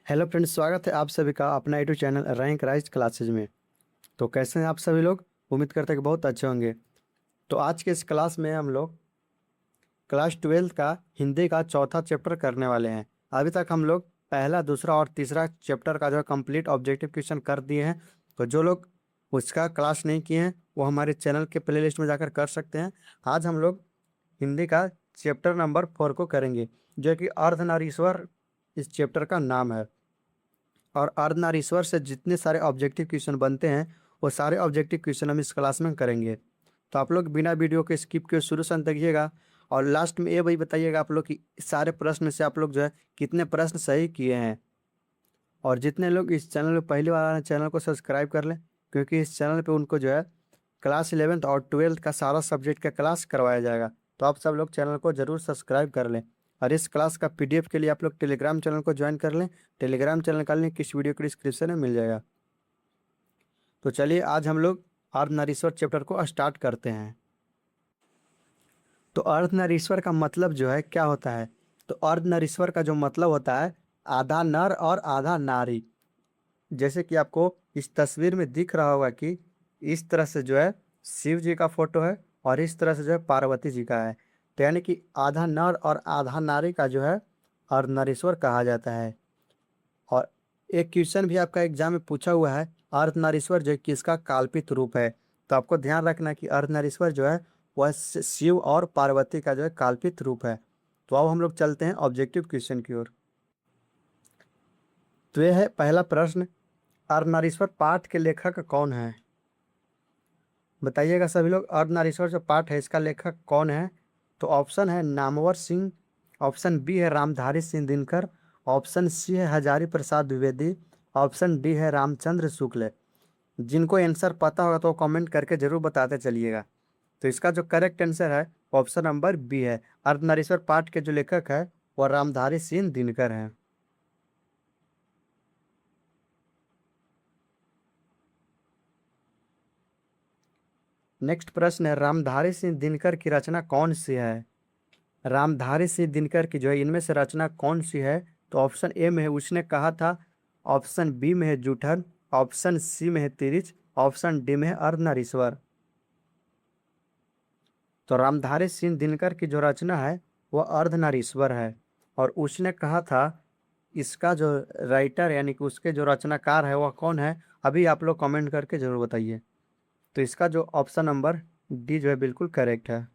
Hello friends, स्वागत है आप सभी का अपना YouTube channel rank rise classes में। तो कैसे हैं आप सभी लोग? उम्मीद करते हैं कि बहुत अच्छे होंगे। तो आज के इस क्लास में हम लोग क्लास 12 का हिंदी का चौथा चैप्टर करने वाले हैं। अभी तक हम लोग पहला, दूसरा और तीसरा चैप्टर का जो है कंप्लीट ऑब्जेक्टिव क्वेश्चन कर दिए हैं। तो जो लोग उसका क्लास नहीं किए हैं वो हमारे चैनल के प्लेलिस्ट में जाकर कर सकते हैं। आज हम लोग हिंदी का चैप्टर नंबर 4 को करेंगे, जो कि अर्धनारीश्वर इस चैप्टर का नाम है। और अर्धनारीश्वर से जितने सारे ऑब्जेक्टिव क्वेश्चन बनते हैं वो सारे ऑब्जेक्टिव क्वेश्चन हम इस क्लास में करेंगे। तो आप लोग बिना वीडियो के स्किप किए शुरू से अंत देखिएगा और लास्ट में ये वही बताइएगा आप लोग कि सारे प्रश्न से आप लोग जो है कितने प्रश्न सही किए हैं। और जितने लोग इस चैनल पे पहली बार आ रहे हैं चैनल को सब्सक्राइब कर लें, क्योंकि इस चैनल पे उनको जो है क्लास 11th और 12th का सारा सब्जेक्ट का क्लास करवाया जाएगा। तो आप सब लोग चैनल को जरूर सब्सक्राइब कर लें। और इस क्लास का पीडीएफ के लिए आप लोग टेलीग्राम चैनल को ज्वाइन कर लें। टेलीग्राम चैनल का लिंक इस वीडियो के डिस्क्रिप्शन में मिल जाएगा। तो चलिए आज हम लोग अर्धनारीश्वर चैप्टर को स्टार्ट करते हैं। तो अर्धनारीश्वर का मतलब जो है क्या होता है? तो अर्धनारीश्वर का जो मतलब होता है आधा नर और आधा नारी। जैसे कि आपको इस तस्वीर में दिख रहा होगा कि इस तरह से जो है शिव जी का फोटो है और इस तरह से जो है पार्वती जी का है। तो यानी कि आधा नर और आधा नारी का जो है अर्धनारीश्वर कहा जाता है। और एक क्वेश्चन भी आपका एग्जाम में पूछा हुआ है, अर्धनारीश्वर जो है किसका काल्पित रूप है? तो आपको ध्यान रखना है कि अर्धनारीश्वर जो है वह शिव और पार्वती का जो है काल्पित रूप है। तो अब हम लोग चलते हैं ऑब्जेक्टिव क्वेश्चन की ओर। तो यह है पहला प्रश्न, अर्धनारीश्वर पाठ के लेखक कौन है? बताइएगा सभी लोग, अर्धनारीश्वर जो पाठ है इसका लेखक कौन है? तो ऑप्शन है नामवर सिंह, ऑप्शन बी है रामधारी सिंह दिनकर, ऑप्शन सी है हजारी प्रसाद द्विवेदी, ऑप्शन डी है रामचंद्र शुक्ल। जिनको आंसर पता होगा तो वो कमेंट करके जरूर बताते चलिएगा। तो इसका जो करेक्ट आंसर है ऑप्शन नंबर बी है। अर्धनारीश्वर पाठ के जो लेखक है वह रामधारी सिंह दिनकर हैं। नेक्स्ट प्रश्न है, रामधारी सिंह दिनकर की रचना कौन सी है? रामधारी सिंह दिनकर की जो है इनमें से रचना कौन सी है? तो ऑप्शन ए में है उसने कहा था, ऑप्शन बी में है जूठन, ऑप्शन सी में है तिरिच, ऑप्शन डी में है अर्धनारीश्वर। तो रामधारी सिंह दिनकर की जो रचना है वह अर्धनारीश्वर है। और उसने कहा था, इसका जो राइटर यानी कि उसके जो रचनाकार है वह कौन है? अभी आप लोग कमेंट करके जरूर बताइए। तो इसका जो ऑप्शन नंबर डी जो है बिल्कुल करेक्ट है।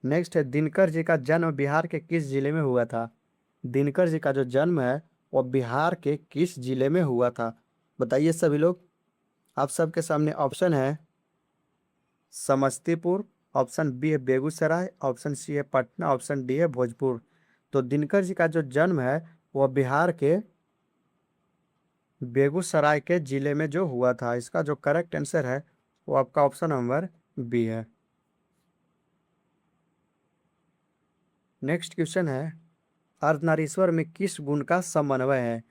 नेक्स्ट है, दिनकर जी का जन्म बिहार के किस जिले में हुआ था? दिनकर जी का जो जन्म है वह बिहार के किस जिले में हुआ था? बताइए सभी लोग। आप सबके सामने ऑप्शन है समस्तीपुर, ऑप्शन बी है बेगूसराय, ऑप्शन सी है पटना, ऑप्शन डी है भोजपुर। तो दिनकर जी का जो जन्म है वह बिहार के बेगूसराय के जिले में जो हुआ था। इसका जो करेक्ट आंसर है वो आपका ऑप्शन नंबर बी है। नेक्स्ट क्वेश्चन है, अर्धनारीश्वर में किस गुण का समन्वय है?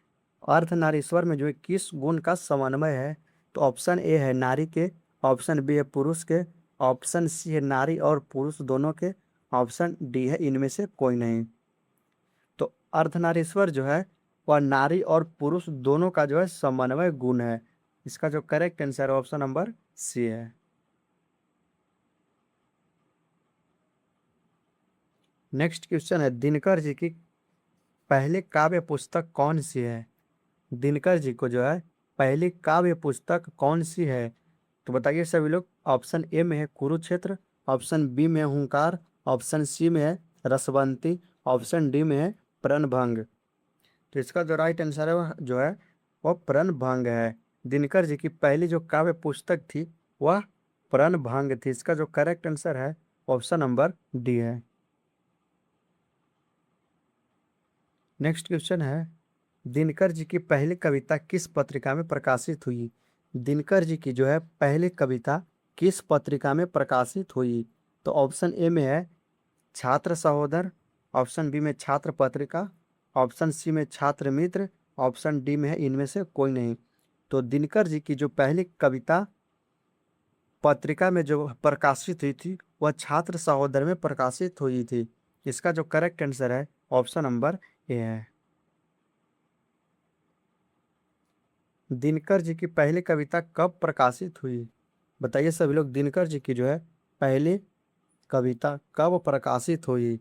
अर्धनारीश्वर में जो है किस गुण का समन्वय है? तो ऑप्शन ए है नारी के, ऑप्शन बी है पुरुष के, ऑप्शन सी है नारी और पुरुष दोनों के, ऑप्शन डी है इनमें से कोई नहीं। तो अर्धनारीश्वर जो है वह नारी और पुरुष दोनों का जो है समन्वय गुण है। इसका जो करेक्ट आंसर है ऑप्शन नंबर सी है। नेक्स्ट क्वेश्चन है, दिनकर जी की पहली काव्य पुस्तक कौन सी है? दिनकर जी को जो है पहली काव्य पुस्तक कौन सी है? तो बताइए सभी लोग। ऑप्शन ए में है कुरुक्षेत्र, ऑप्शन बी में है हुंकार, ऑप्शन सी में है रसवंती, ऑप्शन डी में है प्रणभंग। तो इसका जो राइट आंसर है वह जो है वह प्रणभंग है। दिनकर जी की पहली जो काव्य पुस्तक थी वह प्रणभंग थी। इसका जो करेक्ट आंसर है ऑप्शन नंबर डी है। नेक्स्ट क्वेश्चन है, दिनकर जी की पहली कविता किस पत्रिका में प्रकाशित हुई? दिनकर जी की जो है पहली कविता किस पत्रिका में प्रकाशित हुई? तो ऑप्शन ए में है छात्र सहोदर, ऑप्शन बी में छात्र पत्रिका, ऑप्शन सी में छात्र मित्र, ऑप्शन डी में है इनमें से कोई नहीं। तो दिनकर जी की जो पहली कविता पत्रिका में जो प्रकाशित हुई थी वह छात्र सहोदर में प्रकाशित हुई थी। इसका जो करेक्ट आंसर है ऑप्शन नंबर ये है। दिनकर जी की पहली कविता कब प्रकाशित हुई? बताइए सभी लोग, दिनकर जी की जो है पहली कविता कब प्रकाशित हुई?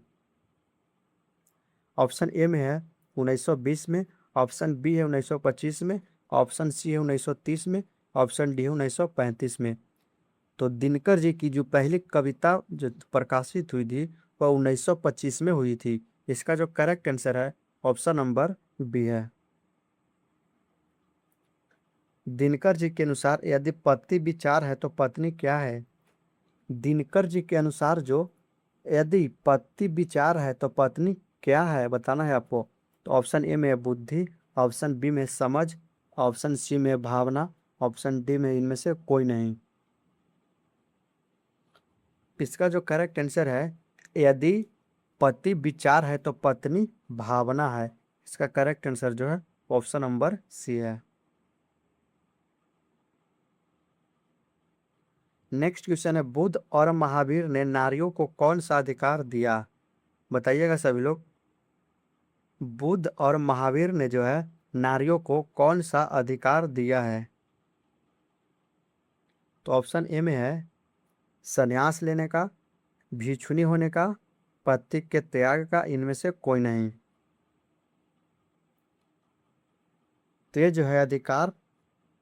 ऑप्शन ए में है 1920 में, ऑप्शन बी है 1925 में, ऑप्शन सी है 1930 में, ऑप्शन डी है 1935 में। तो दिनकर जी की जो पहली कविता जो प्रकाशित हुई थी वह 1925 में हुई थी। इसका जो करेक्ट आंसर है ऑप्शन नंबर बी है। दिनकर जी के अनुसार यदि पति विचार है तो पत्नी क्या है? दिनकर जी के अनुसार जो यदि पति विचार है तो पत्नी क्या है, बताना है आपको। तो ऑप्शन ए में है बुद्धि, ऑप्शन बी में समझ, ऑप्शन सी में भावना, ऑप्शन डी में इनमें से कोई नहीं। इसका जो करेक्ट आंसर है यदि पति विचार है तो पत्नी भावना है। इसका करेक्ट आंसर जो है ऑप्शन नंबर सी है। नेक्स्ट क्वेश्चन है, बुद्ध और महावीर ने नारियों को कौन सा अधिकार दिया? बताइएगा सभी लोग, बुद्ध और महावीर ने जो है नारियों को कौन सा अधिकार दिया है? तो ऑप्शन ए में है संन्यास लेने का, भिक्षुनी होने का, पति के त्याग का, इनमें से कोई नहीं। तो ये जो है अधिकार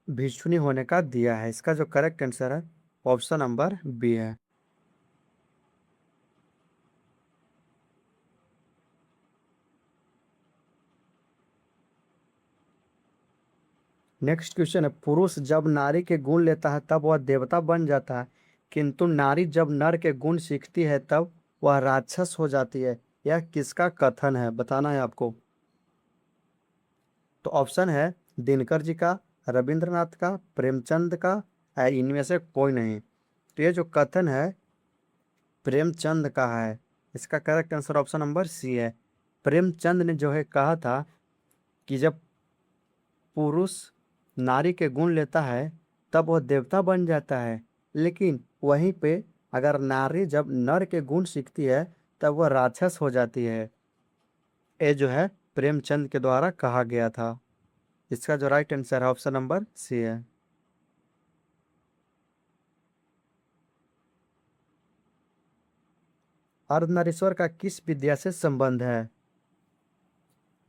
भिक्षुनी होने का दिया है। इसका जो करेक्ट आंसर है ऑप्शन नंबर बी है। नेक्स्ट क्वेश्चन है, पुरुष जब नारी के गुण लेता है तब वह देवता बन जाता है, किंतु नारी जब नर के गुण सीखती है तब वह राक्षस हो जाती है। यह किसका कथन है, बताना है आपको। तो ऑप्शन है दिनकर जी का, रविंद्रनाथ का, प्रेमचंद का, है इनमें से कोई नहीं। तो ये जो कथन है प्रेमचंद का है। इसका correct answer option number C है। प्रेमचंद ने जो है कहा था कि जब पुरुष नारी के गुण लेता है तब वह देवता बन जाता है, लेकिन वहीं पे अगर नारी जब नर के गुण सीखती है तब वह राक्षस हो जाती है। ये जो है प्रेमचंद के द्वारा कहा गया था। इसका जो राइट आंसर है ऑप्शन नंबर सी है। अर्धनारीश्वर का किस विद्या से संबंध है?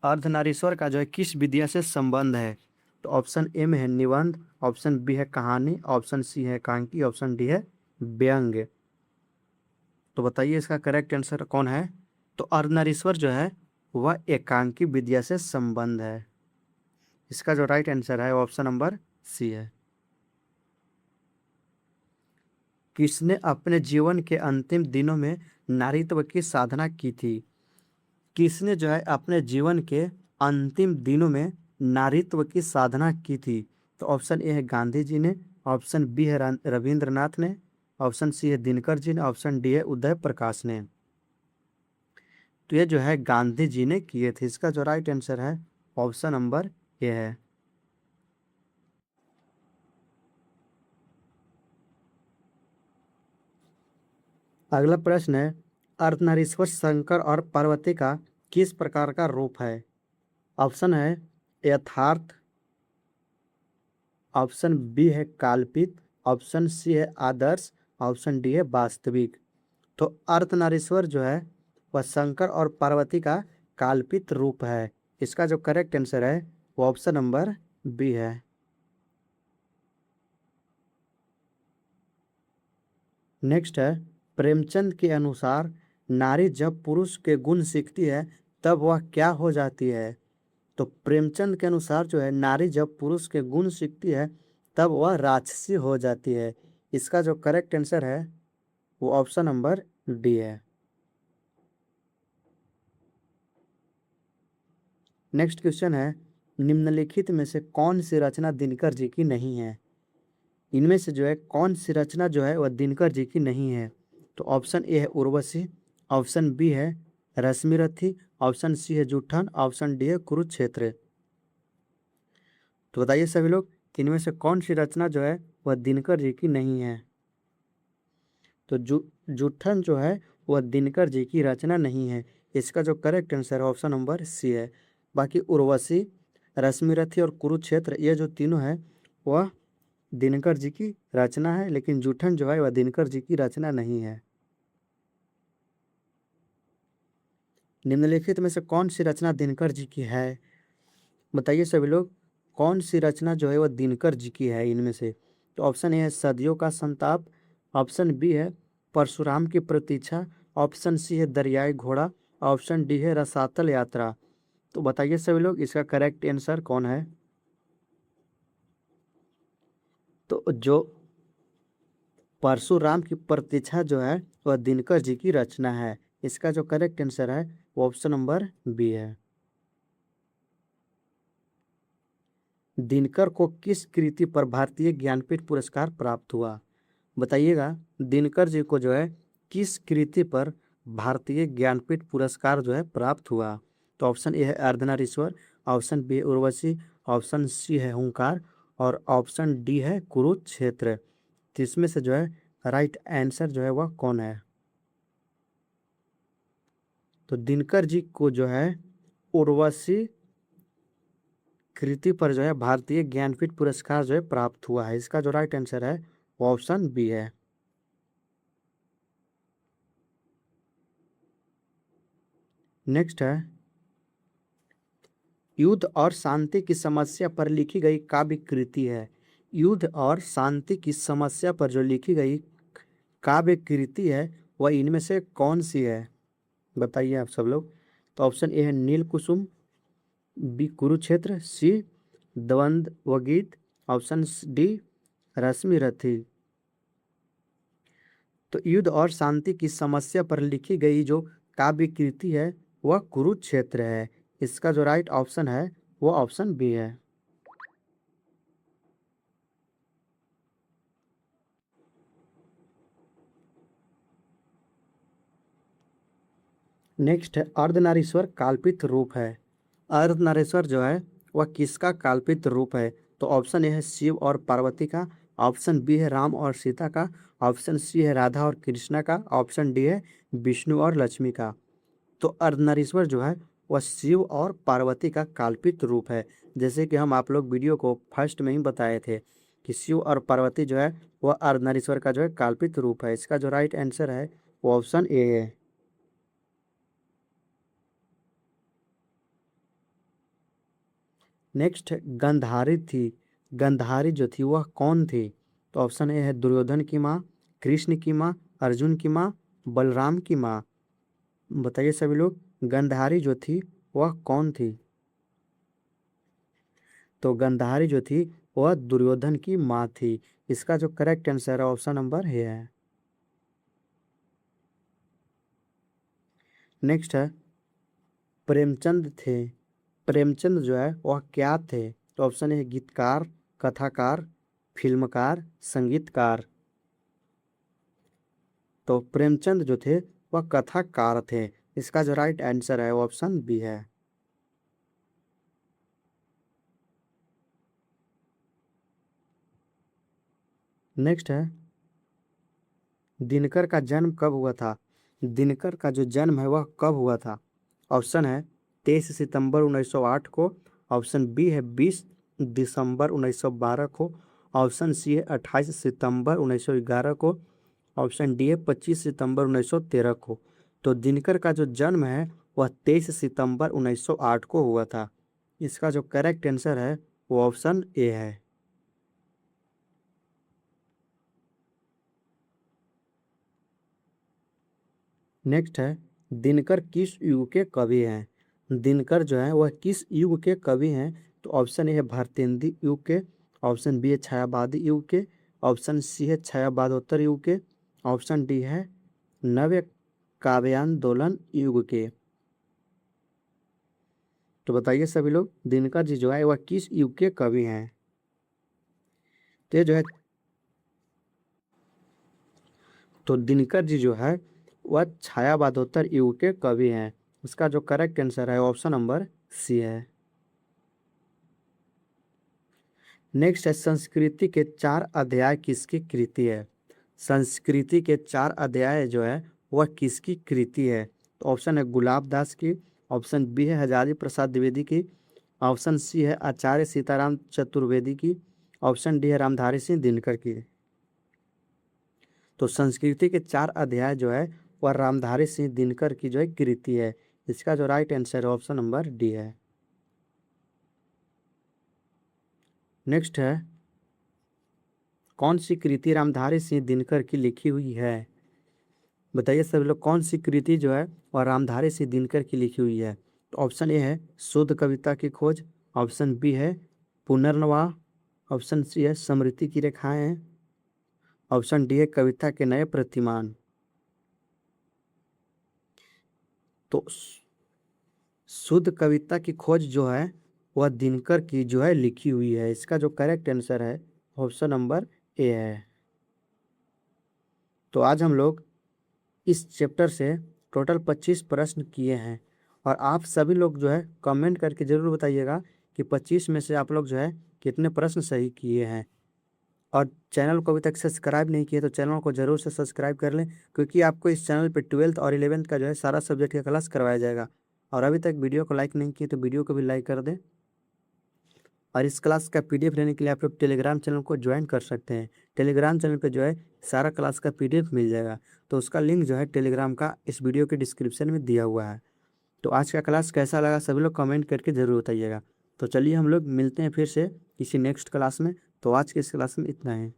अर्धनारीश्वर का जो है किस विद्या से संबंध है? तो ऑप्शन ए में है निबंध, ऑप्शन बी है कहानी, ऑप्शन सी है एकांकी, ऑप्शन डी है व्यंग्य। तो बताइए इसका करेक्ट आंसर कौन है? तो अर्धनारीश्वर जो है वह एकांकी विद्या से संबंध है। इसका जो राइट आंसर है ऑप्शन नंबर सी है। किसने अपने जीवन के अंतिम दिनों में नारीत्व की साधना की थी? किसने जो है अपने जीवन के अंतिम दिनों में नारीत्व की साधना की थी? तो ऑप्शन ए है गांधी जी ने, ऑप्शन बी है रविंद्रनाथ ने, ऑप्शन सी है दिनकर जी ने, ऑप्शन डी है उदय प्रकाश ने। तो ये जो है गांधी जी ने किए थे। इसका जो राइट आंसर है ऑप्शन नंबर ए है। अगला प्रश्न है, अर्धनारीश्वर शंकर और पार्वती का किस प्रकार का रूप है? ऑप्शन है यथार्थ, ऑप्शन बी है काल्पित, ऑप्शन सी है आदर्श, ऑप्शन डी है वास्तविक। तो अर्धनारीश्वर जो है वह शंकर और पार्वती का काल्पित रूप है। इसका जो करेक्ट आंसर है वो ऑप्शन नंबर बी है। नेक्स्ट है, प्रेमचंद के अनुसार नारी जब पुरुष के गुण सीखती है तब वह क्या हो जाती है? तो प्रेमचंद के अनुसार जो है नारी जब पुरुष के गुण सीखती है तब वह राक्षसी हो जाती है। इसका जो करेक्ट आंसर है वो ऑप्शन नंबर डी है। नेक्स्ट क्वेश्चन है, निम्नलिखित में से कौन सी रचना दिनकर जी की नहीं है? इनमें से जो है कौन सी रचना जो है वह दिनकर जी की नहीं है? तो ऑप्शन ए है उर्वशी, ऑप्शन बी है रश्मिरथी, ऑप्शन सी है जूठन, ऑप्शन डी है कुरुक्षेत्र। तो बताइए सभी लोग कि इनमें से कौन सी रचना जो है वह दिनकर जी की नहीं है? तो जूठन जो है वह दिनकर जी की रचना नहीं है, इसका जो करेक्ट आंसर है ऑप्शन नंबर सी है। बाकी उर्वशी, रश्मिरथी और कुरुक्षेत्र ये जो तीनों है वह दिनकर जी की रचना है, लेकिन जूठन जो है वह दिनकर जी की रचना नहीं है। निम्नलिखित में से कौन सी रचना दिनकर जी की है? बताइए सभी लोग, कौन सी रचना जो है वह दिनकर जी की है इनमें से? तो ऑप्शन ए है सदियों का संताप, ऑप्शन बी है परशुराम की प्रतीक्षा, ऑप्शन सी है दरियाई घोड़ा, ऑप्शन डी है रसातल यात्रा। तो बताइए सभी लोग इसका करेक्ट आंसर कौन है? तो जो परशुराम की प्रतीक्षा जो है वह दिनकर जी की रचना है। इसका जो करेक्ट आंसर है वो ऑप्शन नंबर बी है। दिनकर को किस कृति पर भारतीय ज्ञानपीठ पुरस्कार प्राप्त हुआ? बताइएगा, दिनकर जी को जो है किस कृति पर भारतीय ज्ञानपीठ पुरस्कार जो है प्राप्त हुआ? तो ऑप्शन ए है अर्धनारीश्वर, ऑप्शन बी है उर्वशी, ऑप्शन सी है हुंकार और ऑप्शन डी है कुरुक्षेत्र। तो इसमें से जो है राइट आंसर जो है वह कौन है? तो दिनकर जी को जो है उर्वशी कृति पर जो है भारतीय ज्ञानपीठ पुरस्कार जो है प्राप्त हुआ है। इसका जो राइट आंसर है वो ऑप्शन बी है। नेक्स्ट है, युद्ध और शांति की समस्या पर लिखी गई काव्य कृति है। युद्ध और शांति की समस्या पर जो लिखी गई काव्य कृति है वह इनमें से कौन सी है? बताइए आप सब लोग। तो ऑप्शन ए है नील कुसुम, बी कुरुक्षेत्र, सी द्वंद्व गीत, ऑप्शन डी रश्मिरथी। तो युद्ध और शांति की समस्या पर लिखी गई जो काव्य कृति है वह कुरुक्षेत्र है। इसका जो राइट ऑप्शन है वो ऑप्शन बी है। नेक्स्ट है, अर्धनारीश्वर काल्पित रूप है। अर्धनारीश्वर जो है वह किसका काल्पित रूप है? तो ऑप्शन ए है शिव और पार्वती का, ऑप्शन बी है राम और सीता का, ऑप्शन सी है राधा और कृष्णा का, ऑप्शन डी है विष्णु और लक्ष्मी का। तो अर्धनारीश्वर जो है वह शिव और पार्वती का काल्पित रूप है। जैसे कि हम आप लोग वीडियो को फर्स्ट में ही बताए थे कि शिव और पार्वती जो है वह अर्धनारीश्वर का जो है काल्पित रूप है। इसका जो राइट आंसर है वो ऑप्शन ए है। नेक्स्ट गंधारी थी, गंधारी जो थी वह कौन थी? तो ऑप्शन ए है दुर्योधन की माँ, कृष्ण की माँ, अर्जुन की माँ, बलराम की माँ। बताइए सभी लोग, गंधारी जो थी वह कौन थी? तो गंधारी जो थी वह दुर्योधन की माँ थी। इसका जो करेक्ट आंसर है ऑप्शन नंबर ए है। नेक्स्ट है, प्रेमचंद थे, प्रेमचंद जो है वह क्या थे? तो ऑप्शन है गीतकार, कथाकार, फिल्मकार, संगीतकार। तो प्रेमचंद जो थे वह कथाकार थे। इसका जो राइट आंसर है वो ऑप्शन बी है। नेक्स्ट है, दिनकर का जन्म कब हुआ था? दिनकर का जो जन्म है वह कब हुआ था? ऑप्शन है 23 सितंबर 1908 को, ऑप्शन बी है 20 दिसंबर 1912 को, ऑप्शन सी है 28 सितंबर 1911 को, ऑप्शन डी है 25 सितंबर 1913 को। तो दिनकर का जो जन्म है वह 23 सितंबर 1908 को हुआ था। इसका जो करेक्ट आंसर है वो ऑप्शन ए है। नेक्स्ट है, दिनकर किस युग के कवि हैं? दिनकर जो है वह किस युग के कवि हैं? तो ऑप्शन ए है भारतेंदु युग के, ऑप्शन बी है छायावादी युग के, ऑप्शन सी है छायावादोत्तर युग के, ऑप्शन डी है नव्य काव्यांदोलन युग के। तो बताइए सभी लोग, दिनकर जी जो है वह किस युग के कवि हैं? तो ये जो है, तो दिनकर जी जो है वह छायावादोत्तर युग के कवि हैं। उसका जो करेक्ट आंसर है ऑप्शन नंबर सी है। नेक्स्ट है, संस्कृति के 4 अध्याय किसकी कृति है? संस्कृति के 4 अध्याय जो है वह किसकी कृति है? तो ऑप्शन है गुलाब दास की, ऑप्शन बी है हजारी प्रसाद द्विवेदी की, ऑप्शन सी है आचार्य सीताराम चतुर्वेदी की, ऑप्शन डी है रामधारी सिंह दिनकर की। तो संस्कृति के 4 अध्याय जो है वह रामधारी सिंह दिनकर की जो है कृति है। इसका जो राइट आंसर है ऑप्शन नंबर डी है। नेक्स्ट है, कौन सी कृति रामधारी सिंह दिनकर की लिखी हुई है? बताइए सभी लोग, कौन सी कृति जो है वह रामधारी सिंह दिनकर की लिखी हुई है? तो ऑप्शन ए है शुद्ध कविता की खोज, ऑप्शन बी है पुनर्नवा, ऑप्शन सी है स्मृति की रेखाएं, ऑप्शन डी है कविता के नए प्रतिमान। तो शुद्ध कविता की खोज जो है वह दिनकर की जो है लिखी हुई है। इसका जो करेक्ट आंसर है ऑप्शन नंबर ए है। तो आज हम लोग इस चैप्टर से टोटल 25 प्रश्न किए हैं और आप सभी लोग जो है कमेंट करके ज़रूर बताइएगा कि 25 में से आप लोग जो है कितने प्रश्न सही किए हैं। और चैनल को अभी तक सब्सक्राइब नहीं किए तो चैनल को ज़रूर से सब्सक्राइब कर लें, क्योंकि आपको इस चैनल पे 12th और 11th का जो है सारा सब्जेक्ट का क्लास करवाया जाएगा। और अभी तक वीडियो को लाइक नहीं किए तो वीडियो को भी लाइक कर दें। और इस क्लास का पीडीएफ लेने के लिए आप लोग टेलीग्राम चैनल को ज्वाइन कर सकते हैं। टेलीग्राम चैनल पे जो है सारा क्लास का पीडीएफ मिल जाएगा, तो उसका लिंक जो है टेलीग्राम का इस वीडियो के डिस्क्रिप्शन में दिया हुआ है। तो आज का क्लास कैसा लगा सभी लोग कमेंट करके ज़रूर बताइएगा। तो चलिए हम लोग मिलते हैं फिर से किसी नेक्स्ट क्लास में। तो आज के इस क्लास में इतना है।